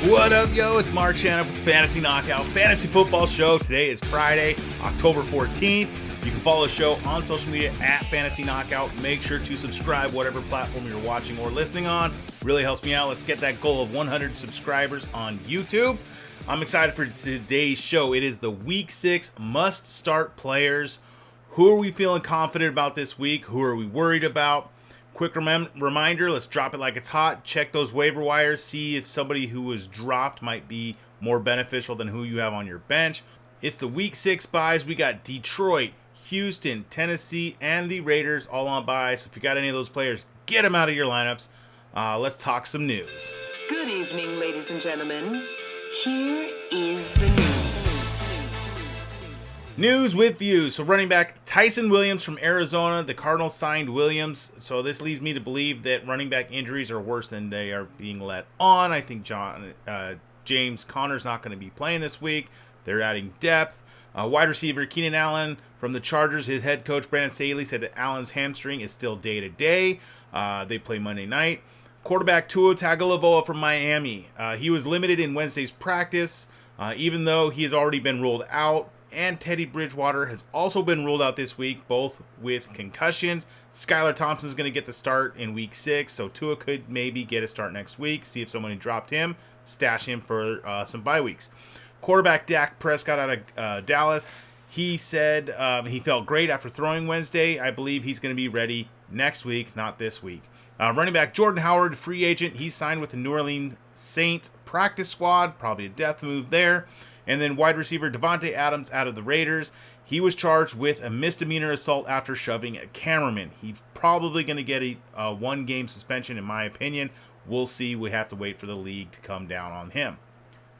What up, yo? It's Marc with the Fantasy Knockout Fantasy Football Show. Today is Friday, October 14th. You can follow the show on social media at Fantasy Knockout. Make sure to subscribe whatever platform you're watching or listening on. Really helps me out. Let's get that goal of 100 subscribers on YouTube. I'm excited for today's show. It is the Week 6 must-start players. Who are we feeling confident about this week? Who are we worried about? Quick reminder, let's drop it like it's hot. Check those waiver wires. See if somebody who was dropped might be more beneficial than who you have on your bench. It's the Week 6 buys. We got Detroit, Houston, Tennessee, and the Raiders all on buys. So if you got any of those players, get them out of your lineups. Let's talk some news. Good evening, ladies and gentlemen. Here is the news. News with views. So running back Tyson Williams from Arizona. The Cardinals signed Williams. So this leads me to believe that running back injuries are worse than they are being let on. I think James Conner's not going to be playing this week. They're adding depth. Wide receiver Keenan Allen from the Chargers. His head coach Brandon Staley said that Allen's hamstring is still day-to-day. They play Monday night. Quarterback Tua Tagovailoa from Miami. He was limited in Wednesday's practice, even though he has already been ruled out. And Teddy Bridgewater has also been ruled out this week, both with concussions. Skylar Thompson is going to get the start in Week 6, so Tua could maybe get a start next week. See if someone dropped him, stash him for some bye weeks. Quarterback Dak Prescott out of Dallas. He said he felt great after throwing Wednesday. I believe he's going to be ready next week, not this week. Running back Jordan Howard, free agent. He signed with the New Orleans Saints practice squad. Probably a death move there. And then wide receiver Devontae Adams out of the Raiders. He was charged with a misdemeanor assault after shoving a cameraman. He's probably going to get a one-game suspension, in my opinion. We'll see. We have to wait for the league to come down on him.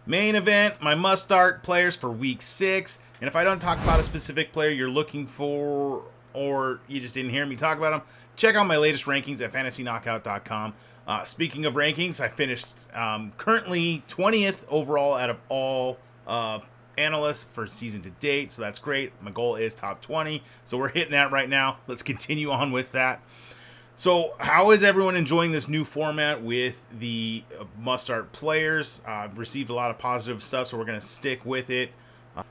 Main event, my must-start players for Week 6. And if I don't talk about a specific player you're looking for, or you just didn't hear me talk about him, check out my latest rankings at fantasyknockout.com. Speaking of rankings, I finished currently 20th overall out of all analysts for season to date, so that's great. My goal is top 20, so we're hitting that right now. Let's continue on with that. So how is everyone enjoying this new format with the must-start players? I've received a lot of positive stuff, so we're going to stick with it.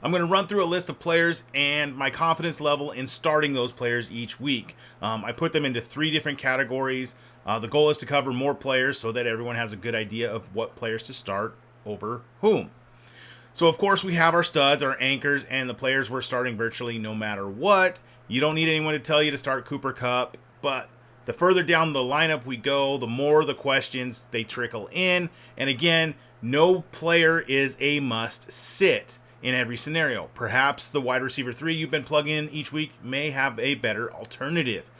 I'm going to run through a list of players and my confidence level in starting those players each week. I put them into 3 different categories. The goal is to cover more players so that everyone has a good idea of what players to start over whom. So, of course, we have our studs, our anchors, and the players we're starting virtually no matter what. You don't need anyone to tell you to start Cooper Kupp, but the further down the lineup we go, the more the questions they trickle in. And again, no player is a must-sit in every scenario. Perhaps the wide receiver 3 you've been plugging in each week may have a better alternative.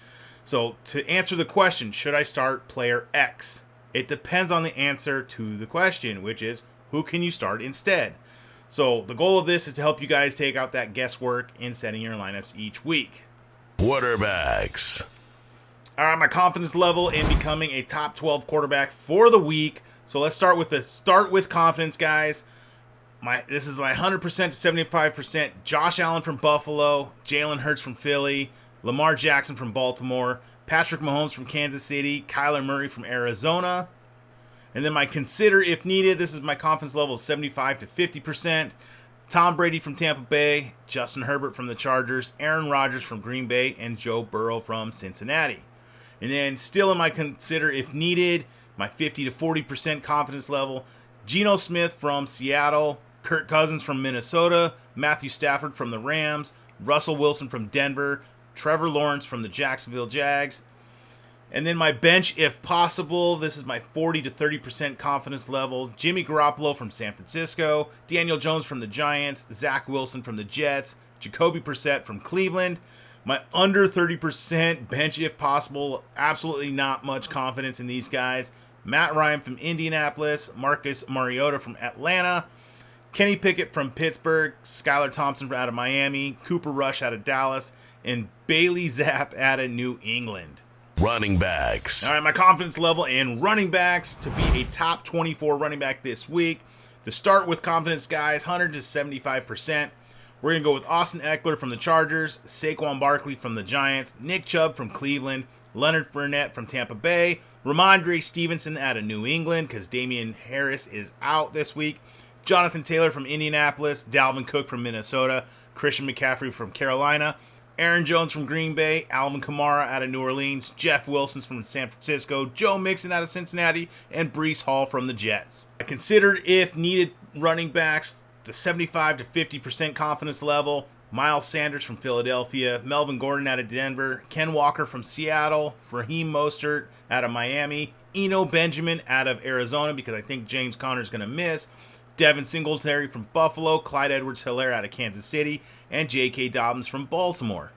So, to answer the question, should I start player X? It depends on the answer to the question, which is, who can you start instead? So the goal of this is to help you guys take out that guesswork in setting your lineups each week. Quarterbacks. All right, my confidence level in becoming a top 12 quarterback for the week. So let's start with the start with confidence, guys. This is my 100% to 75%. Josh Allen from Buffalo, Jalen Hurts from Philly, Lamar Jackson from Baltimore, Patrick Mahomes from Kansas City, Kyler Murray from Arizona. And then my consider if needed, this is my confidence level of 75 to 50%. Tom Brady from Tampa Bay, Justin Herbert from the Chargers, Aaron Rodgers from Green Bay, and Joe Burrow from Cincinnati. And then still in my consider if needed, my 50 to 40% confidence level, Geno Smith from Seattle, Kirk Cousins from Minnesota, Matthew Stafford from the Rams, Russell Wilson from Denver, Trevor Lawrence from the Jacksonville Jags. And then my bench, if possible, this is my 40 to 30% confidence level. Jimmy Garoppolo from San Francisco, Daniel Jones from the Giants, Zach Wilson from the Jets, Jacoby Brissett from Cleveland. My under 30% bench, if possible, absolutely not much confidence in these guys. Matt Ryan from Indianapolis, Marcus Mariota from Atlanta, Kenny Pickett from Pittsburgh, Skylar Thompson out of Miami, Cooper Rush out of Dallas, and Bailey Zapp out of New England. Running backs. All right, my confidence level in running backs to be a top 24 running back this week. To start with confidence, guys, 100 to 75%. We're going to go with Austin Eckler from the Chargers, Saquon Barkley from the Giants, Nick Chubb from Cleveland, Leonard Fournette from Tampa Bay, Ramondre Stevenson out of New England because Damian Harris is out this week, Jonathan Taylor from Indianapolis, Dalvin Cook from Minnesota, Christian McCaffrey from Carolina, Aaron Jones from Green Bay, Alvin Kamara out of New Orleans, Jeff Wilson from San Francisco, Joe Mixon out of Cincinnati, and Breece Hall from the Jets. I considered, if needed, running backs the 75 to 50% confidence level. Miles Sanders from Philadelphia, Melvin Gordon out of Denver, Ken Walker from Seattle, Raheem Mostert out of Miami, Eno Benjamin out of Arizona because I think James Conner's going to miss, Devin Singletary from Buffalo, Clyde Edwards-Helaire out of Kansas City, and J.K. Dobbins from Baltimore.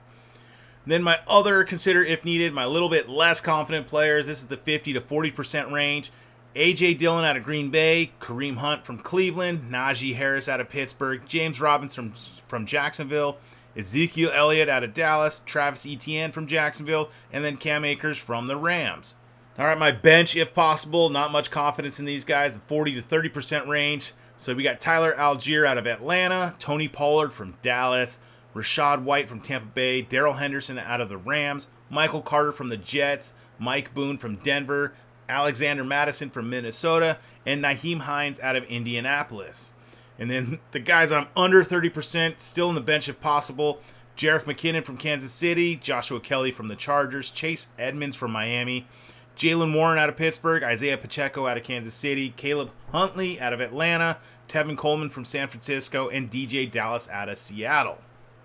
Then my other consider if needed, my little bit less confident players, this is the 50 to 40% range. A.J. Dillon out of Green Bay, Kareem Hunt from Cleveland, Najee Harris out of Pittsburgh, James Robinson from Jacksonville, Ezekiel Elliott out of Dallas, Travis Etienne from Jacksonville, and then Cam Akers from the Rams. All right, my bench, if possible, not much confidence in these guys, the 40 to 30% range. So we got Tyler Algier out of Atlanta, Tony Pollard from Dallas, Rachaad White from Tampa Bay, Darrell Henderson out of the Rams, Michael Carter from the Jets, Mike Boone from Denver, Alexander Madison from Minnesota, and Nyheim Hines out of Indianapolis. And then the guys I'm under 30%, still in the bench if possible, Jerick McKinnon from Kansas City, Joshua Kelly from the Chargers, Chase Edmonds from Miami, Jalen Warren out of Pittsburgh, Isaiah Pacheco out of Kansas City, Caleb Huntley out of Atlanta, Tevin Coleman from San Francisco, and DJ Dallas out of Seattle.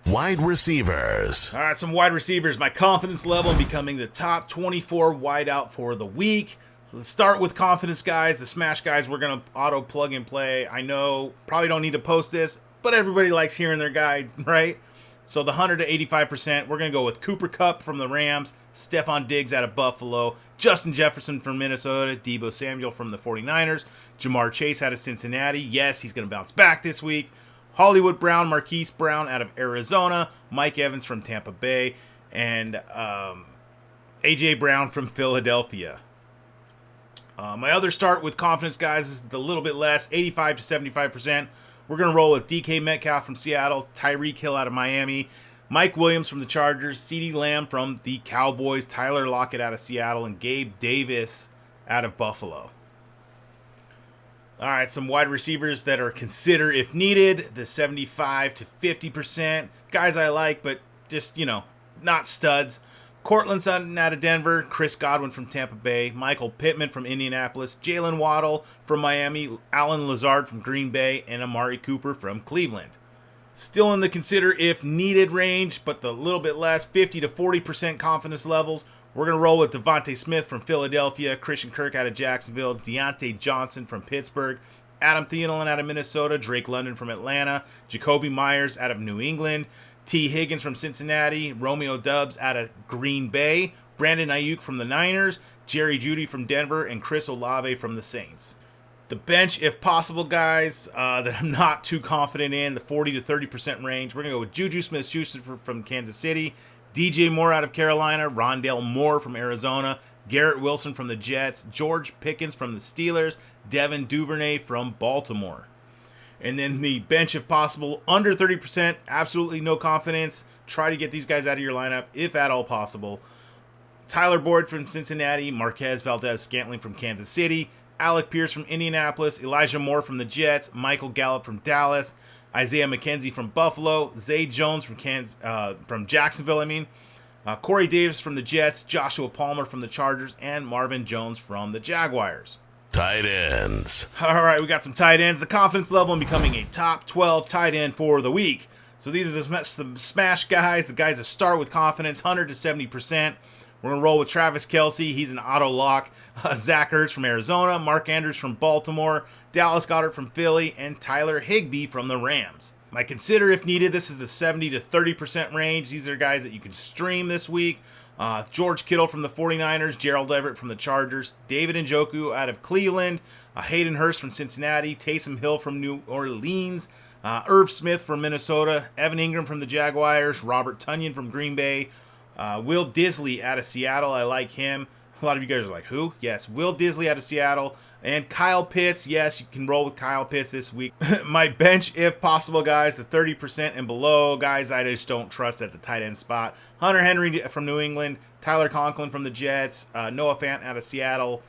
Wide receivers. All right, some wide receivers. My confidence level in becoming the top 24 wideout for the week. Let's start with confidence guys, the smash guys. We're going to auto plug and play. I know, probably don't need to post this, but everybody likes hearing their guy, right? So the 100 to 85%, we're going to go with Cooper Kupp from the Rams, Stephon Diggs out of Buffalo, Justin Jefferson from Minnesota, Deebo Samuel from the 49ers, Jamar Chase out of Cincinnati. Yes, he's going to bounce back this week. Hollywood Brown, Marquise Brown out of Arizona, Mike Evans from Tampa Bay, and A.J. Brown from Philadelphia. My other start with confidence guys is the little bit less, 85 to 75%. We're going to roll with DK Metcalf from Seattle, Tyreek Hill out of Miami, Mike Williams from the Chargers, CeeDee Lamb from the Cowboys, Tyler Lockett out of Seattle, and Gabe Davis out of Buffalo. All right, some wide receivers that are consider if needed, the 75 to 50%. Guys I like, but just, not studs. Cortland Sutton out of Denver, Chris Godwin from Tampa Bay, Michael Pittman from Indianapolis, Jalen Waddle from Miami, Alan Lazard from Green Bay, and Amari Cooper from Cleveland. Still in the consider if needed range, but the little bit less, 50 to 40% confidence levels. We're going to roll with Devontae Smith from Philadelphia, Christian Kirk out of Jacksonville, Deontay Johnson from Pittsburgh, Adam Thielen out of Minnesota, Drake London from Atlanta, Jacoby Myers out of New England, T. Higgins from Cincinnati, Romeo Doubs out of Green Bay, Brandon Ayuk from the Niners, Jerry Jeudy from Denver, and Chris Olave from the Saints. The bench, if possible, guys, that I'm not too confident in, the 40 to 30% range. We're going to go with Juju Smith-Schuster from Kansas City, DJ Moore out of Carolina, Rondale Moore from Arizona, Garrett Wilson from the Jets, George Pickens from the Steelers, Devin Duvernay from Baltimore. And then the bench, if possible, under 30%, absolutely no confidence. Try to get these guys out of your lineup, if at all possible. Tyler Boyd from Cincinnati, Marquez Valdez-Scantling from Kansas City, Alec Pierce from Indianapolis, Elijah Moore from the Jets, Michael Gallup from Dallas, Isaiah McKenzie from Buffalo, Zay Jones from Jacksonville, Corey Davis from the Jets, Joshua Palmer from the Chargers, and Marvin Jones from the Jaguars. Tight ends. All right, we got some tight ends. The confidence level in becoming a top 12 tight end for the week. So these are the smash guys, the guys that start with confidence, 100 to 70%. We're going to roll with Travis Kelce. He's an auto lock. Zach Ertz from Arizona, Mark Andrews from Baltimore, Dallas Goedert from Philly, and Tyler Higbee from the Rams. My consider if needed, this is the 70 to 30% range. These are guys that you can stream this week. George Kittle from the 49ers, Gerald Everett from the Chargers, David Njoku out of Cleveland, Hayden Hurst from Cincinnati, Taysom Hill from New Orleans, Irv Smith from Minnesota, Evan Ingram from the Jaguars, Robert Tonyan from Green Bay, Will Disley out of Seattle, I like him, A lot of you guys are like, who? Yes, Will Disley out of Seattle. And Kyle Pitts. Yes, you can roll with Kyle Pitts this week. My bench, if possible, guys, the 30% and below guys I just don't trust at the tight end spot. Hunter Henry from New England. Tyler Conklin from the Jets. Noah Fant out of Seattle.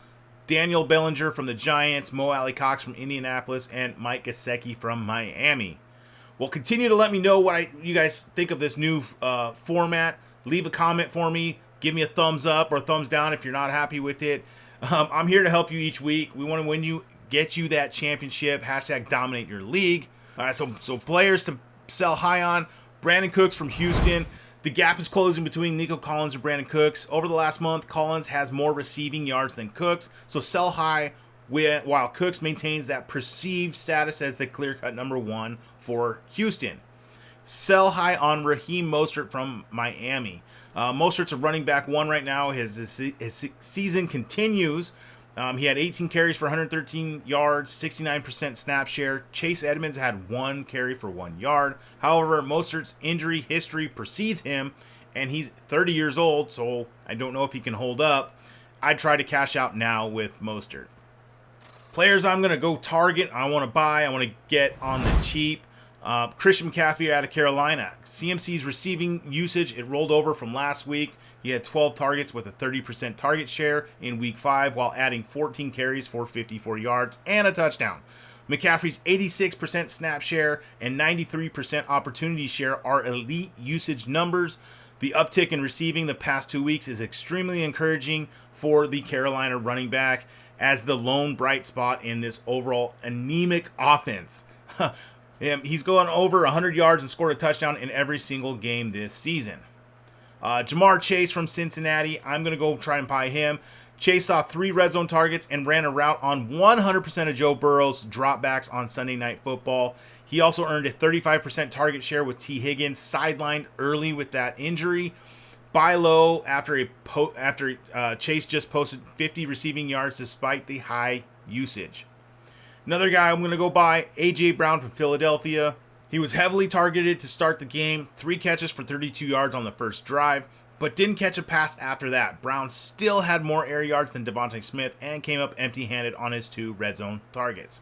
Daniel Bellinger from the Giants. Mo Alley Cox from Indianapolis. And Mike Gesicki from Miami. Well, continue to let me know what you guys think of this new format. Leave a comment for me. Give me a thumbs up or a thumbs down if you're not happy with it. I'm here to help you each week. We want to win you, get you that championship. Hashtag dominate your league. All right, so players to sell high on. Brandon Cooks from Houston. The gap is closing between Nico Collins and Brandon Cooks. Over the last month, Collins has more receiving yards than Cooks. So sell high while Cooks maintains that perceived status as the clear-cut number one for Houston. Sell high on Raheem Mostert from Miami. Mostert's a running back one right now. His season continues. He had 18 carries for 113 yards, 69% snap share. Chase Edmonds had 1 carry for 1 yard. However, Mostert's injury history precedes him, and he's 30 years old, so I don't know if he can hold up. I'd try to cash out now with Mostert. Players I'm going to go target, I want to buy, I want to get on the cheap. Christian McCaffrey out of Carolina. CMC's receiving usage, it rolled over from last week. He had 12 targets with a 30% target share in week 5 while adding 14 carries for 54 yards and a touchdown. McCaffrey's 86% snap share and 93% opportunity share are elite usage numbers. The uptick in receiving the past 2 weeks is extremely encouraging for the Carolina running back as the lone bright spot in this overall anemic offense. He's going over 100 yards and scored a touchdown in every single game this season. Jamar Chase from Cincinnati. I'm going to go try and buy him. Chase saw 3 red zone targets and ran a route on 100% of Joe Burrow's dropbacks on Sunday Night Football. He also earned a 35% target share with T. Higgins, sidelined early with that injury. Buy low after Chase just posted 50 receiving yards despite the high usage. Another guy I'm going to go buy, A.J. Brown from Philadelphia. He was heavily targeted to start the game, 3 catches for 32 yards on the first drive, but didn't catch a pass after that. Brown still had more air yards than Devontae Smith and came up empty-handed on his 2 red zone targets.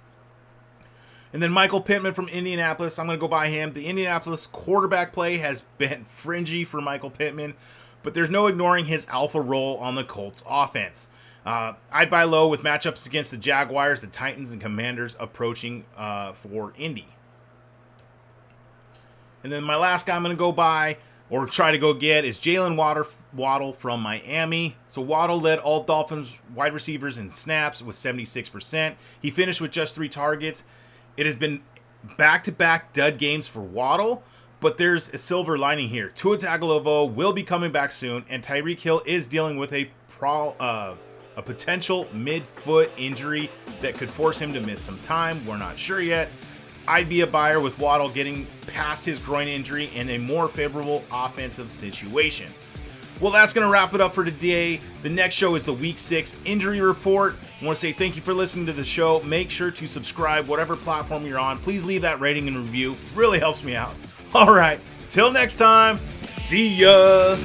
And then Michael Pittman from Indianapolis, I'm going to go buy him. The Indianapolis quarterback play has been fringy for Michael Pittman, but there's no ignoring his alpha role on the Colts offense. I'd buy low with matchups against the Jaguars, the Titans, and Commanders approaching for Indy. And then my last guy I'm going to go buy or try to go get is Jalen Waddle from Miami. So Waddle led all Dolphins wide receivers in snaps with 76%. He finished with just 3 targets. It has been back-to-back dud games for Waddle, but there's a silver lining here. Tua Tagovailoa will be coming back soon, and Tyreek Hill is dealing with a potential mid-foot injury that could force him to miss some time. We're not sure yet. I'd be a buyer with Waddle getting past his groin injury in a more favorable offensive situation. Well, that's going to wrap it up for today. The next show is the Week 6 Injury Report. I want to say thank you for listening to the show. Make sure to subscribe, whatever platform you're on. Please leave that rating and review. Really helps me out. All right, till next time, see ya.